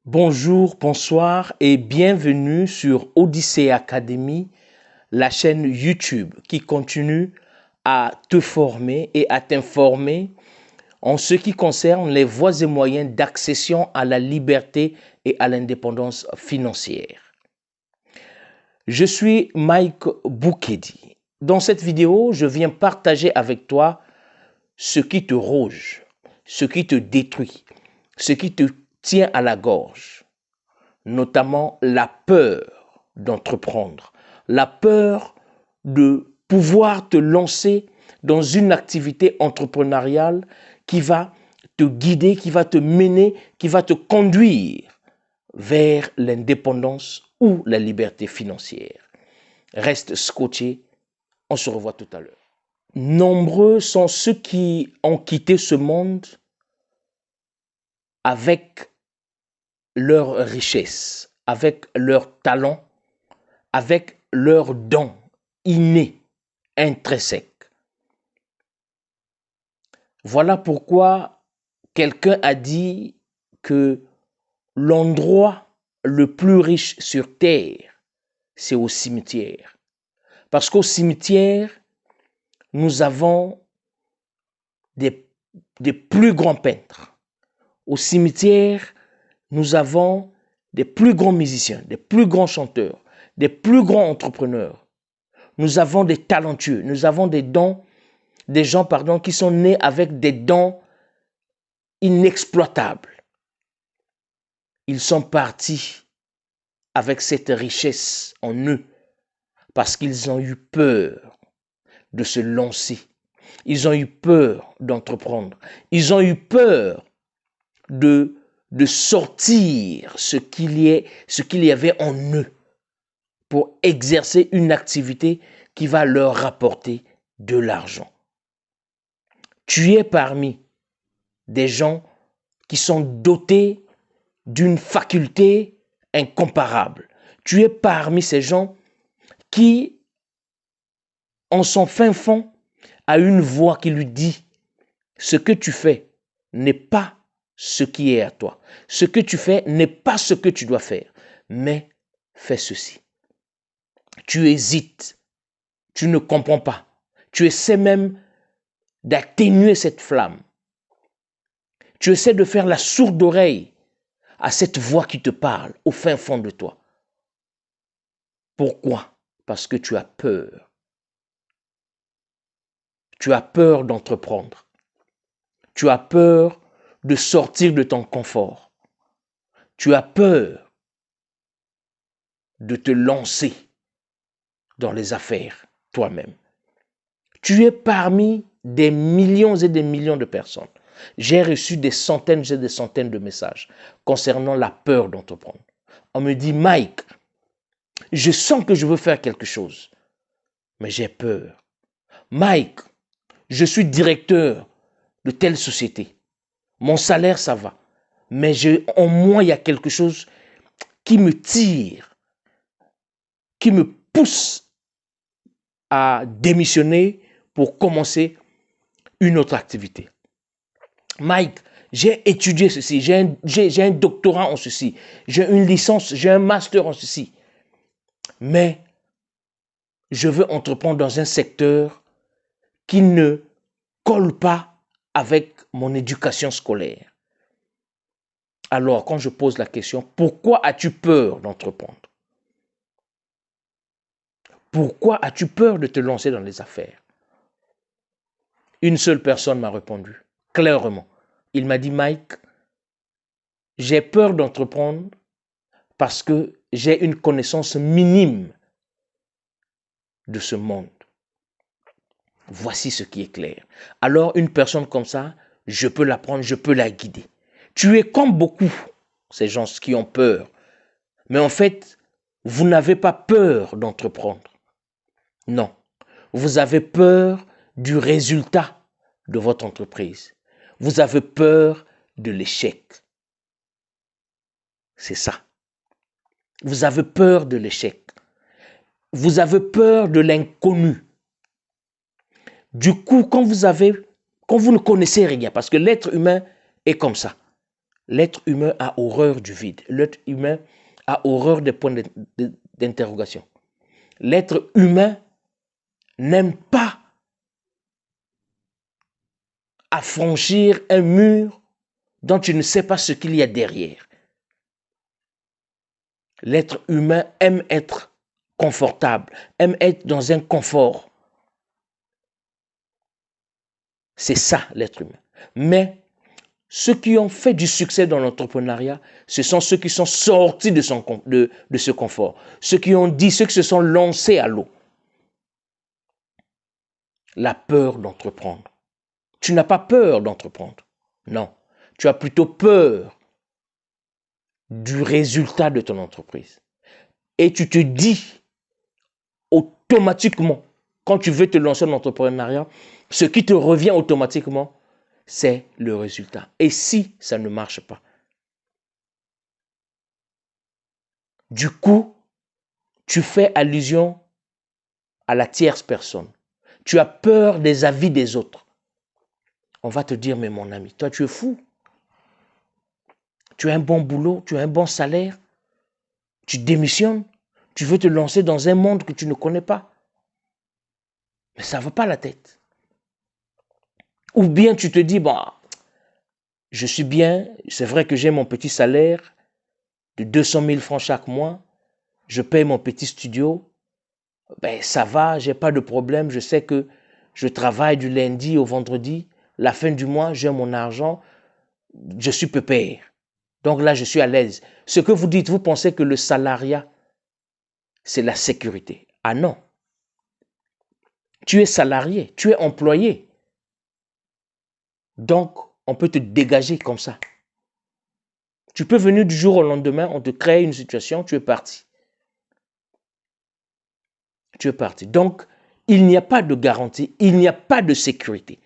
Bonjour, bonsoir et bienvenue sur Odyssey Academy, la chaîne YouTube qui continue à te former et à t'informer en ce qui concerne les voies et moyens d'accession à la liberté et à l'indépendance financière. Je suis Mike Boukedi. Dans cette vidéo, je viens partager avec toi ce qui te ronge, ce qui te détruit, ce qui te tient à la gorge, notamment la peur d'entreprendre, la peur de pouvoir te lancer dans une activité entrepreneuriale qui va te guider, qui va te mener, qui va te conduire vers l'indépendance ou la liberté financière. Reste scotché, on se revoit tout à l'heure. Nombreux sont ceux qui ont quitté ce monde avec leur richesse, avec leur talent, avec leurs dons innés, intrinsèques. Voilà pourquoi quelqu'un a dit que l'endroit le plus riche sur terre, c'est au cimetière. Parce qu'au cimetière, nous avons des plus grands peintres. Au cimetière, nous avons des plus grands musiciens, des plus grands chanteurs, des plus grands entrepreneurs. Nous avons des talentueux, nous avons des dons, des gens qui sont nés avec des dons inexploitables. Ils sont partis avec cette richesse en eux parce qu'ils ont eu peur de se lancer. Ils ont eu peur d'entreprendre. Ils ont eu peur de sortir ce qu'il y avait en eux pour exercer une activité qui va leur rapporter de l'argent. Tu es parmi des gens qui sont dotés d'une faculté incomparable. Tu es parmi ces gens qui, en son fin fond, a une voix qui lui dit « Ce que tu fais n'est pas ce qui est à toi. Ce que tu fais n'est pas ce que tu dois faire, mais fais ceci. » Tu hésites, tu ne comprends pas. Tu essaies même d'atténuer cette flamme. Tu essaies de faire la sourde oreille à cette voix qui te parle au fin fond de toi. Pourquoi? Parce que tu as peur. Tu as peur d'entreprendre. Tu as peur de sortir de ton confort. Tu as peur de te lancer dans les affaires toi-même. Tu es parmi des millions et des millions de personnes. J'ai reçu des centaines et des centaines de messages concernant la peur d'entreprendre. On me dit, Mike, je sens que je veux faire quelque chose, mais j'ai peur. Mike, je suis directeur de telle société. Mon salaire, ça va. Mais en moi, il y a quelque chose qui me tire, qui me pousse à démissionner pour commencer une autre activité. Mike, j'ai étudié ceci, j'ai un doctorat en ceci, j'ai une licence, j'ai un master en ceci. Mais je veux entreprendre dans un secteur qui ne colle pas avec mon éducation scolaire. Alors, quand je pose la question, pourquoi as-tu peur d'entreprendre? Pourquoi as-tu peur de te lancer dans les affaires? Une seule personne m'a répondu, clairement. Il m'a dit, Mike, j'ai peur d'entreprendre parce que j'ai une connaissance minime de ce monde. Voici ce qui est clair. Alors, une personne comme ça, je peux la prendre, je peux la guider. Tu es comme beaucoup, ces gens qui ont peur. Mais en fait, vous n'avez pas peur d'entreprendre. Non. Vous avez peur du résultat de votre entreprise. Vous avez peur de l'échec. C'est ça. Vous avez peur de l'échec. Vous avez peur de l'inconnu. Du coup, quand vous ne connaissez rien, parce que l'être humain est comme ça. L'être humain a horreur du vide. L'être humain a horreur des points d'interrogation. L'être humain n'aime pas affranchir un mur dont tu ne sais pas ce qu'il y a derrière. L'être humain aime être confortable, aime être dans un confort. C'est ça l'être humain. Mais ceux qui ont fait du succès dans l'entrepreneuriat, ce sont ceux qui sont sortis de ce confort. Ceux qui se sont lancés à l'eau. La peur d'entreprendre. Tu n'as pas peur d'entreprendre. Non. Tu as plutôt peur du résultat de ton entreprise. Et tu te dis automatiquement, quand tu veux te lancer en entrepreneuriat, ce qui te revient automatiquement, c'est le résultat. Et si ça ne marche pas? Du coup, tu fais allusion à la tierce personne. Tu as peur des avis des autres. On va te dire, mais mon ami, toi tu es fou. Tu as un bon boulot, tu as un bon salaire. Tu démissionnes. Tu veux te lancer dans un monde que tu ne connais pas. Mais ça ne va pas la tête. Ou bien tu te dis, bah, je suis bien, c'est vrai que j'ai mon petit salaire de 200 000 francs chaque mois, je paye mon petit studio, ben ça va, j'ai pas de problème, je sais que je travaille du lundi au vendredi, la fin du mois, j'ai mon argent, je suis pépère. Donc là, je suis à l'aise. Ce que vous dites, vous pensez que le salariat, c'est la sécurité. Ah non. Tu es salarié, tu es employé. Donc, on peut te dégager comme ça. Tu peux venir du jour au lendemain, on te crée une situation, tu es parti. Tu es parti. Donc, il n'y a pas de garantie, il n'y a pas de sécurité.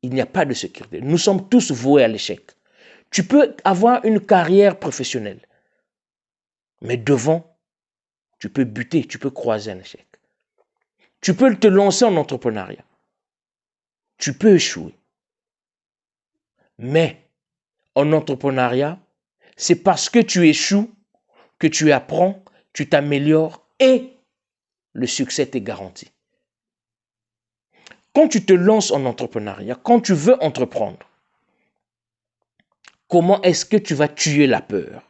Il n'y a pas de sécurité. Nous sommes tous voués à l'échec. Tu peux avoir une carrière professionnelle, mais devant, tu peux buter, tu peux croiser un échec. Tu peux te lancer en entrepreneuriat. Tu peux échouer. Mais en entrepreneuriat, c'est parce que tu échoues que tu apprends, tu t'améliores et le succès t'est garanti. Quand tu te lances en entrepreneuriat, quand tu veux entreprendre, comment est-ce que tu vas tuer la peur?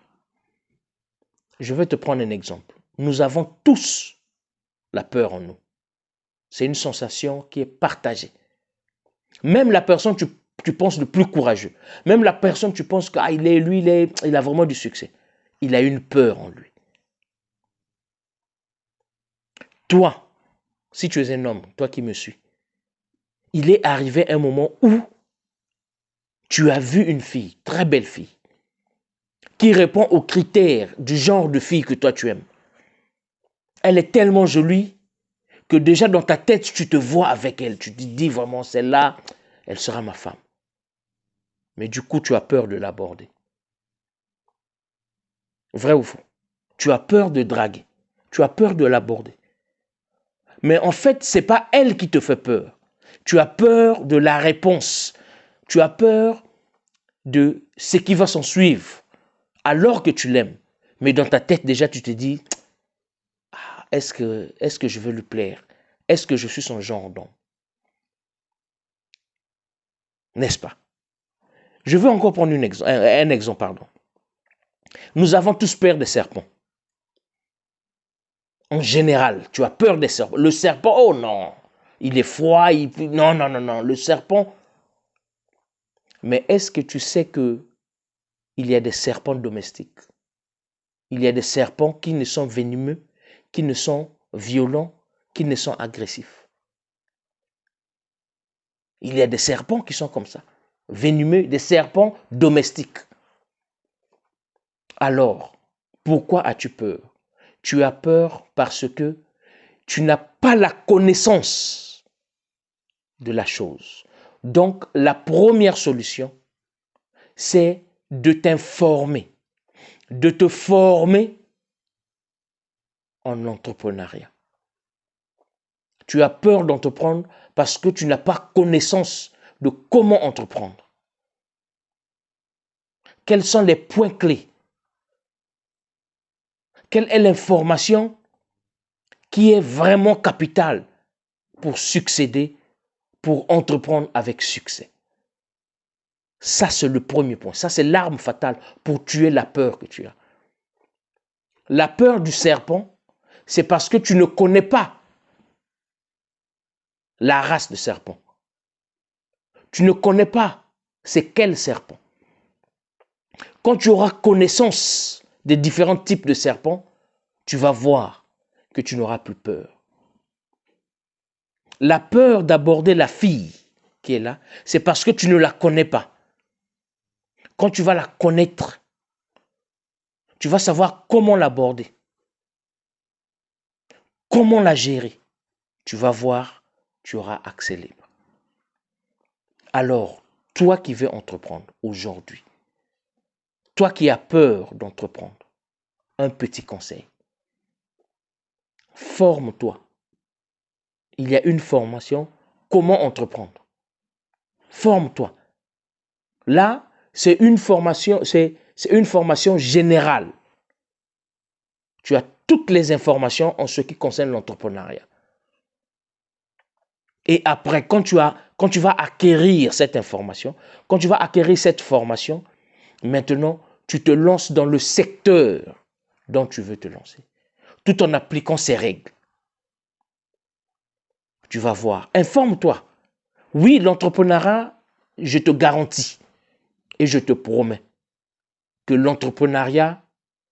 Je vais te prendre un exemple. Nous avons tous la peur en nous. C'est une sensation qui est partagée. Même la personne que tu penses le plus courageux, même la personne que tu penses qu'il a vraiment du succès, il a une peur en lui. Toi, si tu es un homme, toi qui me suis, il est arrivé un moment où tu as vu une fille, très belle fille, qui répond aux critères du genre de fille que toi tu aimes. Elle est tellement jolie que déjà dans ta tête, tu te vois avec elle. Tu te dis vraiment, celle-là, elle sera ma femme. Mais du coup, tu as peur de l'aborder. Vrai ou faux? Tu as peur de draguer. Tu as peur de l'aborder. Mais en fait, ce n'est pas elle qui te fait peur. Tu as peur de la réponse. Tu as peur de ce qui va s'en suivre alors que tu l'aimes. Mais dans ta tête, déjà, tu te dis, ah, est-ce que je veux lui plaire? Est-ce que je suis son genre d'homme? N'est-ce pas? Je veux encore prendre un exemple. Pardon. Nous avons tous peur des serpents. En général, tu as peur des serpents. Le serpent, oh non, il est froid, non, non, non, non, le serpent. Mais est-ce que tu sais que il y a des serpents domestiques? Il y a des serpents qui ne sont venimeux, qui ne sont violents, qui ne sont agressifs. Il y a des serpents qui sont comme ça, venimeux, des serpents domestiques. Alors, pourquoi as-tu peur? Tu as peur parce que tu n'as pas la connaissance de la chose. Donc, la première solution, c'est de t'informer, de te former en entrepreneuriat. Tu as peur d'entreprendre parce que tu n'as pas connaissance de comment entreprendre. quels sont les points clés? Quelle est l'information qui est vraiment capitale pour succéder, pour entreprendre avec succès? Ça, c'est le premier point. Ça, c'est l'arme fatale pour tuer la peur que tu as. La peur du serpent, c'est parce que tu ne connais pas la race de serpent. Tu ne connais pas c'est quel serpent. Quand tu auras connaissance des différents types de serpents, tu vas voir que tu n'auras plus peur. La peur d'aborder la fille qui est là, c'est parce que tu ne la connais pas. Quand tu vas la connaître, tu vas savoir comment l'aborder, comment la gérer. Tu vas voir, tu auras accès libre. Alors, toi qui veux entreprendre aujourd'hui, toi qui as peur d'entreprendre, un petit conseil. Forme-toi. Il y a une formation, comment entreprendre. Forme-toi. Là, c'est une formation générale. Tu as toutes les informations en ce qui concerne l'entrepreneuriat. Et après, quand tu vas acquérir cette information, quand tu vas acquérir cette formation, maintenant, tu te lances dans le secteur dont tu veux te lancer, tout en appliquant ces règles. Tu vas voir. Informe-toi. Oui, l'entrepreneuriat, je te garantis et je te promets que l'entrepreneuriat,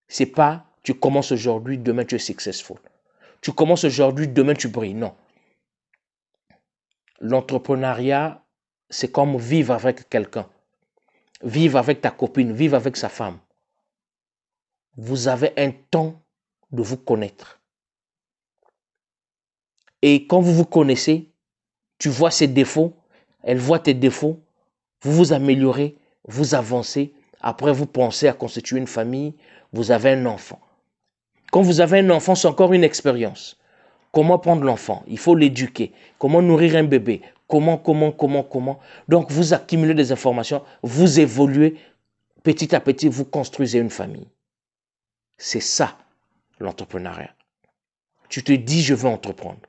c'est pas tu commences aujourd'hui, demain tu es successful. Tu commences aujourd'hui, demain tu brilles. Non. L'entrepreneuriat, c'est comme vivre avec quelqu'un. Vivre avec ta copine, vivre avec sa femme. Vous avez un temps de vous connaître. Et quand vous vous connaissez, tu vois ses défauts, elle voit tes défauts, vous vous améliorez, vous avancez. Après, vous pensez à constituer une famille, vous avez un enfant. Quand vous avez un enfant, c'est encore une expérience. Comment prendre l'enfant? Il faut l'éduquer. Comment nourrir un bébé? Comment? Donc, vous accumulez des informations, vous évoluez. Petit à petit, vous construisez une famille. C'est ça, l'entrepreneuriat. Tu te dis, je veux entreprendre.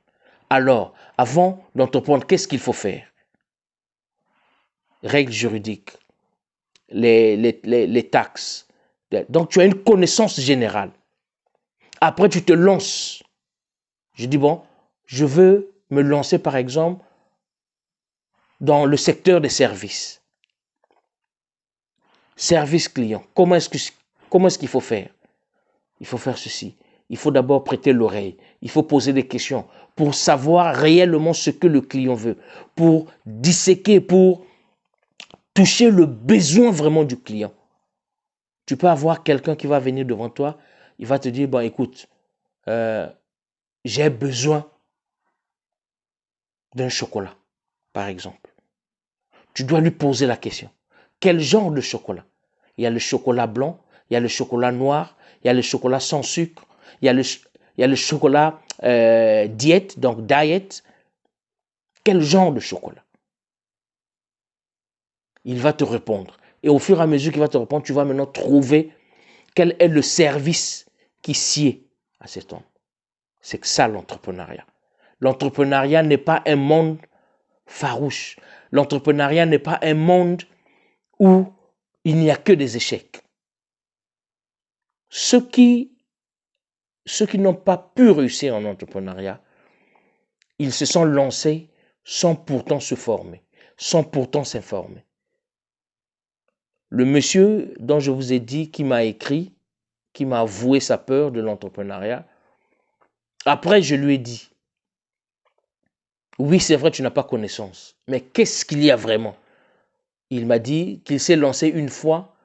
Alors, avant d'entreprendre, qu'est-ce qu'il faut faire? Règles juridiques, les taxes. Donc, tu as une connaissance générale. Après, tu te lances. Je dis, bon, je veux me lancer, par exemple, dans le secteur des services. Service client. Comment est-ce qu'il faut faire? Il faut faire ceci. Il faut d'abord prêter l'oreille. Il faut poser des questions pour savoir réellement ce que le client veut, pour disséquer, pour toucher le besoin vraiment du client. Tu peux avoir quelqu'un qui va venir devant toi, il va te dire, bon, écoute, j'ai besoin d'un chocolat, par exemple. Tu dois lui poser la question. Quel genre de chocolat? Il y a le chocolat blanc, il y a le chocolat noir, il y a le chocolat sans sucre, il y a le chocolat diète, donc diet. Quel genre de chocolat? Il va te répondre. Et au fur et à mesure qu'il va te répondre, tu vas maintenant trouver quel est le service qui sied à cet homme. C'est que ça l'entrepreneuriat. L'entrepreneuriat n'est pas un monde farouche. L'entrepreneuriat n'est pas un monde où il n'y a que des échecs. Ceux qui n'ont pas pu réussir en entrepreneuriat, ils se sont lancés sans pourtant se former, sans pourtant s'informer. Le monsieur dont je vous ai dit, qui m'a écrit, qui m'a avoué sa peur de l'entrepreneuriat, après je lui ai dit, oui c'est vrai tu n'as pas connaissance, mais qu'est-ce qu'il y a vraiment? Il m'a dit qu'il s'est lancé une fois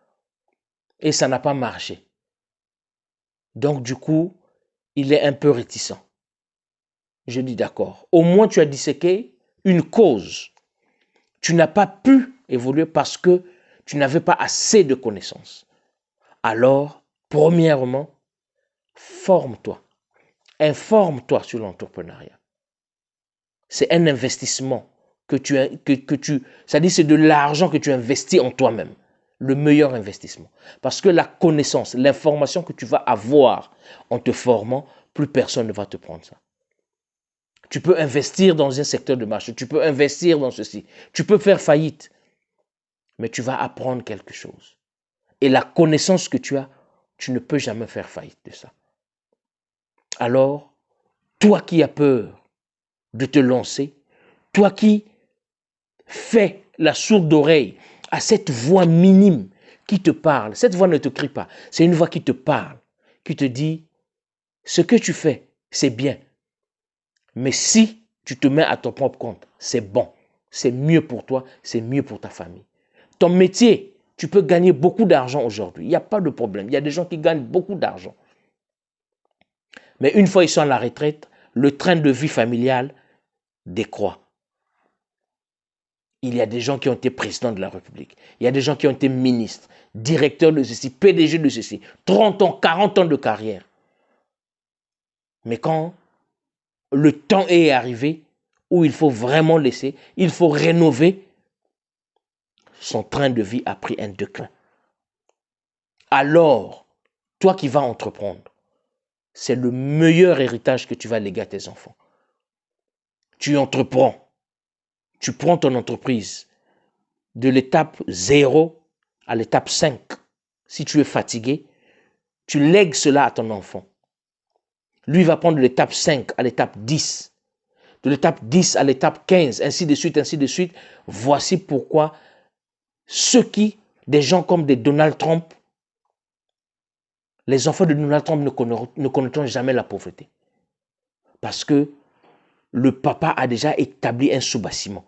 et ça n'a pas marché. Donc du coup, il est un peu réticent. Je dis d'accord. Au moins tu as disséqué une cause. Tu n'as pas pu évoluer parce que tu n'avais pas assez de connaissances. Alors, premièrement, forme-toi. Informe-toi sur l'entrepreneuriat. C'est un investissement c'est-à-dire c'est de l'argent que tu investis en toi-même. le meilleur investissement. Parce que la connaissance, l'information que tu vas avoir en te formant, plus personne ne va te prendre ça. Tu peux investir dans un secteur de marché, tu peux investir dans ceci, tu peux faire faillite, mais tu vas apprendre quelque chose. Et la connaissance que tu as, tu ne peux jamais faire faillite de ça. Alors, toi qui as peur de te lancer, toi qui fais la sourde oreille à cette voix minime qui te parle, cette voix ne te crie pas, c'est une voix qui te parle, qui te dit, ce que tu fais, c'est bien. Mais si tu te mets à ton propre compte, c'est bon, c'est mieux pour toi, c'est mieux pour ta famille. Ton métier, tu peux gagner beaucoup d'argent aujourd'hui, il n'y a pas de problème, il y a des gens qui gagnent beaucoup d'argent. Mais une fois ils sont à la retraite, le train de vie familial décroît. Il y a des gens qui ont été présidents de la République. Il y a des gens qui ont été ministres, directeurs de ceci, PDG de ceci, 30 ans, 40 ans de carrière. Mais quand le temps est arrivé où il faut vraiment laisser, il faut rénover, son train de vie a pris un déclin. Alors, toi qui vas entreprendre, c'est le meilleur héritage que tu vas léguer à tes enfants. Tu entreprends. Tu prends ton entreprise de l'étape 0 à l'étape 5. Si tu es fatigué, tu lègues cela à ton enfant. Lui va prendre de l'étape 5 à l'étape 10. De l'étape 10 à l'étape 15, ainsi de suite, ainsi de suite. Voici pourquoi des gens comme des Donald Trump, les enfants de Donald Trump ne connaîtront jamais la pauvreté. Parce que le papa a déjà établi un sous-bâtiment,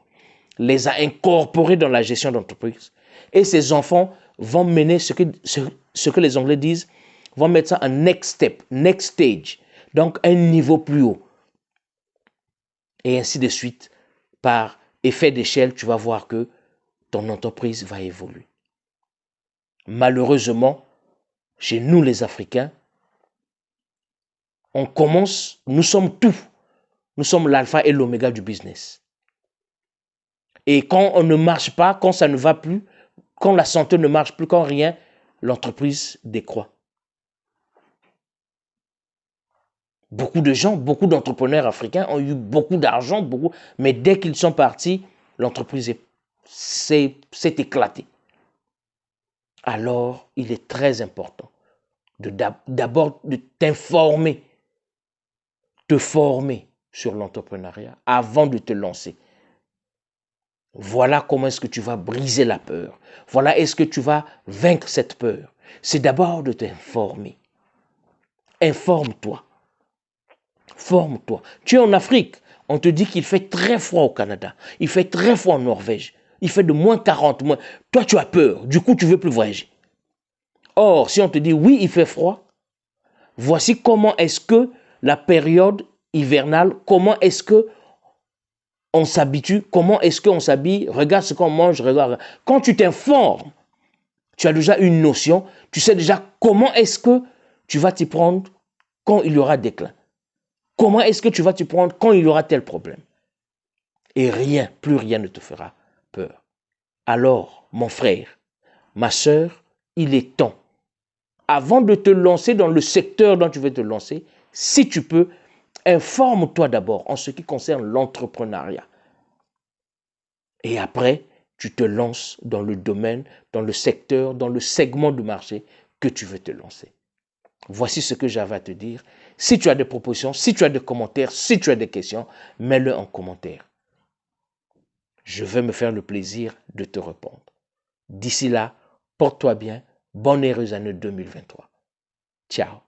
les a incorporés dans la gestion d'entreprise. Et ces enfants vont mener ce que les Anglais disent, vont mettre ça en next step, next stage, donc un niveau plus haut. Et ainsi de suite, par effet d'échelle, tu vas voir que ton entreprise va évoluer. Malheureusement, chez nous les Africains, on commence, nous sommes tout. Nous sommes l'alpha et l'oméga du business. Et quand on ne marche pas, quand ça ne va plus, quand la santé ne marche plus, quand rien, l'entreprise décroît. Beaucoup de gens, beaucoup d'entrepreneurs africains ont eu beaucoup d'argent, mais dès qu'ils sont partis, l'entreprise s'est éclatée. Alors, il est très important d'abord de t'informer, te former sur l'entrepreneuriat avant de te lancer. Voilà comment est-ce que tu vas briser la peur. Voilà est-ce que tu vas vaincre cette peur. C'est d'abord de t'informer. Informe-toi. Forme-toi. Tu es en Afrique. On te dit qu'il fait très froid au Canada. Il fait très froid en Norvège. Il fait de moins 40. Toi, tu as peur. Du coup, tu ne veux plus voyager. Or, si on te dit oui, il fait froid, voici comment est-ce que la période hivernale, comment est-ce que on s'habitue, comment est-ce qu'on s'habille, regarde ce qu'on mange, regarde. Quand tu t'informes, tu as déjà une notion, tu sais déjà comment est-ce que tu vas t'y prendre quand il y aura déclin. Comment est-ce que tu vas t'y prendre quand il y aura tel problème. Et rien, plus rien ne te fera peur. Alors, mon frère, ma sœur, il est temps, avant de te lancer dans le secteur dont tu veux te lancer, si tu peux, informe-toi d'abord en ce qui concerne l'entrepreneuriat. Et après, tu te lances dans le domaine, dans le secteur, dans le segment du marché que tu veux te lancer. Voici ce que j'avais à te dire. Si tu as des propositions, si tu as des commentaires, si tu as des questions, mets-le en commentaire. Je vais me faire le plaisir de te répondre. D'ici là, porte-toi bien. Bonne et heureuse année 2023. Ciao.